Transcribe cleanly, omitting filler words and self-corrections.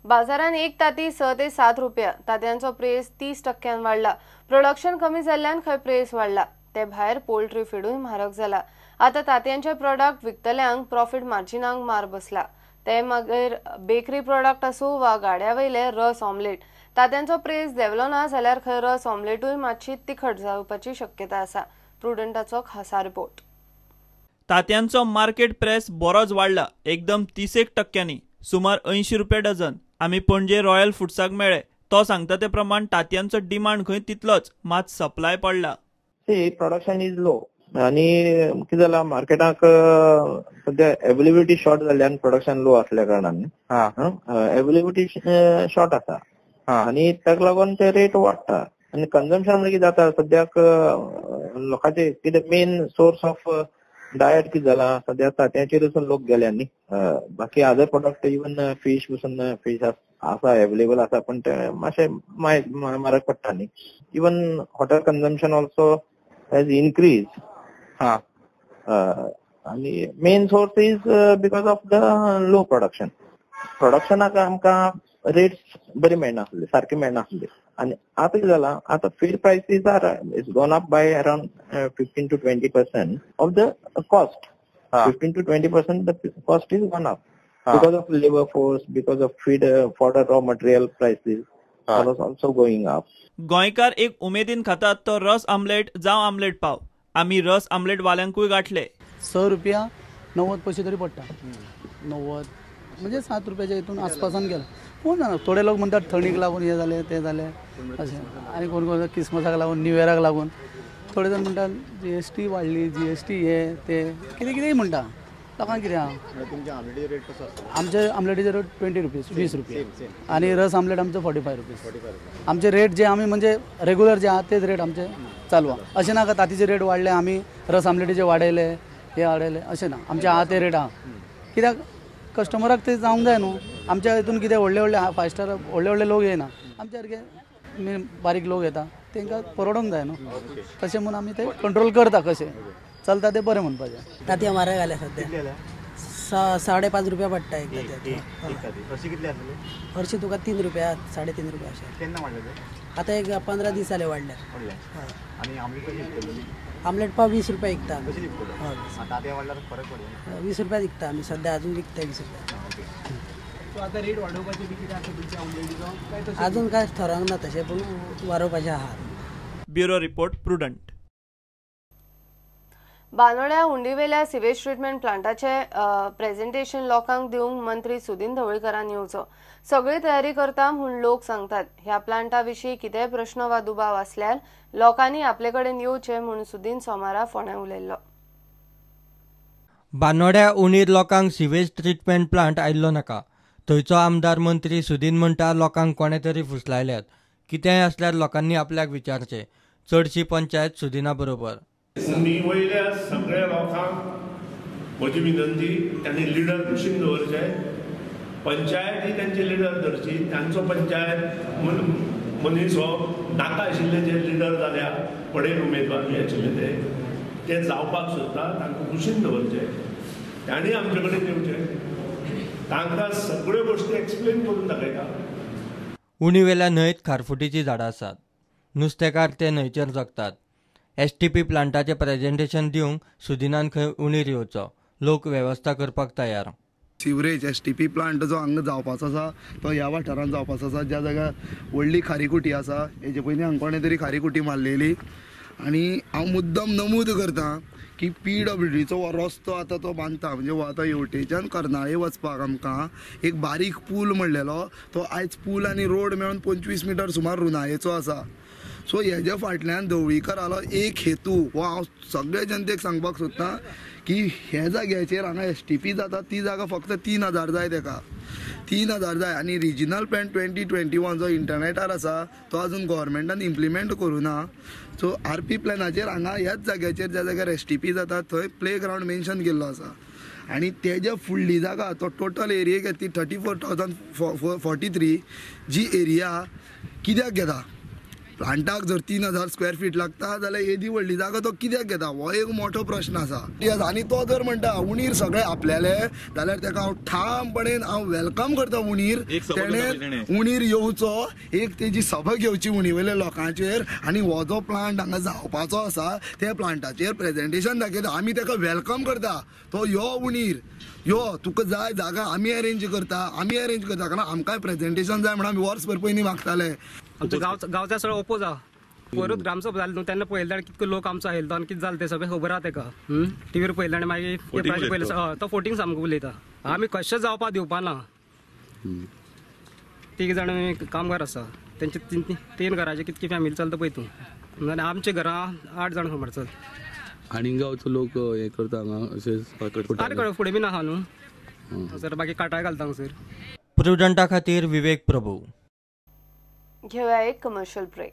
बाजारात एक ताती 6 ते 7 रुपया. तात्यांचो प्रेस 30% वाढला. प्रोडक्शन कमी जाल्ल्यान खंय प्रेस वाढला. ते भायर पोल्ट्री फीडूय म्हारग जाला. आता तात्यांचे प्रोडक्ट विकतल्यांक प्रॉफिट मार्जिनाक मार बसला. ते मागीर बेकरी प्रोडक्ट आसूं वा गाड्यावयले रस ऑमलेट. तात्यांचो प्रेस देंवलो ना जाल्यार खंय रस ऑमलेटूय मातशी तिखट जावपाची शक्यता आसा. प्रुडंटाचो खासा रिपोर्ट. तात्यांचो मार्केट प्रेस बरोच वाडला. एकदम 30% सुमार 80 रुपये डझन. आमी पणजे रॉयल फुड्साक मेळ्ळे. तो सांगता ते प्रमाण तात्यांचो डिमांड खंय तितलोच, मात सप्लाय पडला. प्रोडक्शन इज लो आणि कितें जाला मार्केटाक सध्या अवेलेबिलिटी शॉर्ट जाल्ल्यान प्रोडक्शन लो असल्या कारणान अवेलेबिलिटी शॉर्ट आसा आणि ताका लागून ते रेट वाडटा आणि कन्झम्पशन म्हणजे कितें जाता सद्याक लोकांचे कितें मेन सोर्स ऑफ डायट कितें जाला सध्या तात्याचेर लोक गेल्या न्ही. बाकी अदर प्रोडक्ट इवन फिश पसून फिश आसा अवेलेबल आसा पण ते मातशे म्हारग पडटा न्ही. Even hotel consumption also has increase. आणि main source is because of the low production. प्रोडक्शनाक आमकां रेट्स बरी मेळनासले, सारखे मेळनासले आणि आता कितें जाला आता feed prices are it's gone up by around 15 to 20% of the cost. 15 to 20% the cost is gone up because of labor force, because of feed fodder raw material prices are also going up. गोंयकार एक उमेदीन खातात तो रस omelette जावं omelette पाव. आमी रस आमलेट वाल्यांकूय गाठले. 6 रुपया 90 पैसे तरी पडटा. 90 म्हणजे 7 रुपयाच्या हितून आसपासान गेला. कोण जाणा थोडे लोक म्हणतात थंडीक लागून हे जाले ते जाले अशें आनी कोण कोण क्रिसमसाक लागून न्यू इयराक लागून. थोडे जाण म्हणटात GST वाडली, GST हे ते कितें कितेंय म्हणटा. लोकांक कितें आमचे आमलेटीचे रेट 20 रुपीज 20 रुपया आणि रस आमलेट आमचो 45 रुपीज. आमचे रेट जे आमी म्हणजे रेग्युलर जे आहा तेच रेट आमचे चालू आहा. अशें ना का तातीचे रेट वाडले आमी रस आमलेटीचे वाडयले हे वाडयले अशें ना. आमचे आहा ते रेट आहा. कित्याक कस्टमराक ते जावंक जाय न्हू. आमच्या हितून कितें व्हडले व्हडले 5 स्टार व्हडले लोक येना. आमचे सारके बारीक लोक येता तांकां परवडोंक जाय न्हू. तशें म्हणून आमी ते कंट्रोल करता. कशें चलता ते बरें म्हणपाचें. तांतयां म्हारग जाल्या सद्या 5.5 रुपया पडटा एक तांतयां. हरशीं तुका 3 रुपया 3.5 रुपया अशें. आतां एक 15 दीस जाले वाडल्या. आमलेट पाव 20 रुपया विकता. 20 रुपया विकता आमी सद्या अजून विकता 20 रुपया. अजून काय ठरवंक ना तशें पूण वाडोवपाचें आहा. Bureau report prudent. बानोड्या हुंडीवेल्या सिवेज ट्रीटमेंट प्लांटाचे प्रेझेंटेशन लोकांक दिवंक मंत्री सुदीन ढवळीकरान येवचो. सगळी तयारी करता म्हूण लोक सांगतात. ह्या प्लांटा विशीं कितेंय प्रश्न वा दुबाव आसल्यार लोकांनी आपले कडेन येवचे म्हूण सुदीन सोमारा फोंड्यां उलयल्लो. बानोड्या उणीर लोकांक सिवेज ट्रीटमेंट प्लांट आयिल्लो नाका. थंयचो आमदार मंत्री सुदीन म्हणटा लोकांक कोणे तरी फुसलायल्यात. कितेंय आसल्यार लोकांनी आपल्याक विचारचें. चडशी पंचायत सुदिना बरोबर. उंडी वयल्या सगळ्या लोकांक म्हजी विनंती त्यांनी लिडर कुशीन दवरचे. पंचायती त्यांचे लिडर धरची. तांचो पंचायत मनीस हो नाका आशिल्ले जे लिडर जाल्या पडेल उमेदवार बी आशिल्ले ते जावपाक सोदता तांकां कुशीन दवरचे. तांणी आमचे कडेन येवचे. तांकां सगळ्यो गोश्टी एक्सप्लेन करून दाखयता. उणी वेल्या न्हंयत खारफुटीची झाडां आसात. नुस्तेकार ते न्हंयचेर जगतात. STP प्लांटाचे प्रेझेंटेशन दिवंक सुदिनान खंय उणीर येवचो. लोक वेवस्था करपाक तयार. सिवरेज STP प्लांट जो हांगा जावपाचो आसा तो ह्या वाठारांत जावपाचो आसा. ज्या जाग्यार व्हडली खारीकुटी आसा हेजे पयलीं हांगा कोणें तरी खारीकुटी मारलेली आनी हांव मुद्दम नमूद करता की PWDचो हो रस्तो आतां तो बांदता म्हणजे हो आतां येवटेच्यान कर्नाळे वचपाक आमकां एक बारीक पूल म्हणलेलो तो आयज पूल आनी रोड मेळून 25 मिटर सुमार रुंदायेचो आसा. सो हेज्या फाटल्यान ढवळीकर आलो एक हेतू हो हांव सगळे जनतेक सांगपाक सोदतां की हे जाग्याचेर हांगा STP जाता ती जागा फक्त 3,000 जाय. ताका 3,000 जाय आनी रिजनल प्लॅन 2021 जो इंटरनेटार आसा तो आजून गव्हर्मेंटान इम्प्लिमेंट करूना. सो RP प्लॅनाचेर हांगा ह्याच जाग्याचेर ज्या जाग्यार STP जाता थंय प्ले ग्रावंड मेन्शन केल्लो आसा आनी तेज्या फुडली जागा तो टोटल एरियेक ती 34,043 जी एरिया कित्याक घेता प्लांटाक जर 3000 स्क्वेअर फीट लागता जाल्यार येदी व्हडली जागा तो कित्याक घेता हो एक मोठो प्रश्न आसा आनी तो जर म्हणटा उणीर सगळे आपल्याले जाल्यार ताका हांव ठामपणेन हांव वेलकम करता उणीर तेणे उणीर येवचो एक तेजी सभा घेवची उणीवेल्या लोकांचेर आनी हो जो प्लांट हांगा जावपाचो आसा त्या प्लांटाचेर प्रेजेंटेशन दाखयता आमी ताका वेलकम करता तो यो उणीर यो तुका जाय जागा आमी अरेंज करता कारण आमकां प्रेजेंटेशन जाय म्हणून आमी वर्सभर पयलीं मागताले आमच्या गांवचा सगळं ओपोज आहा परत ग्रामसभा जाली न्हू तेन्ना पळयले कितको लोक आमचो आयलो आनी कितें जालें तें सगळें खबर आहा तेका टीव्हीर पळयलें आनी मागीर पयलें तो फोटिंग सामको उलयता आमी कशें जावपा दिवपा ना 3 जाण कामगार आसा तेंचे 3 घराचे कितकी फॅमिली चलता पळय तूं आनी आमच्या घरां 8 जाण खबर चल आनी गांवचो लोक हे करता हांगा अशें फुडें बीन आहा न्हू सर बाकी काटाय घालता हांगसर प्रुडंटा खातीर विवेक प्रभू. घेऊया एक कमर्शियल ब्रेक.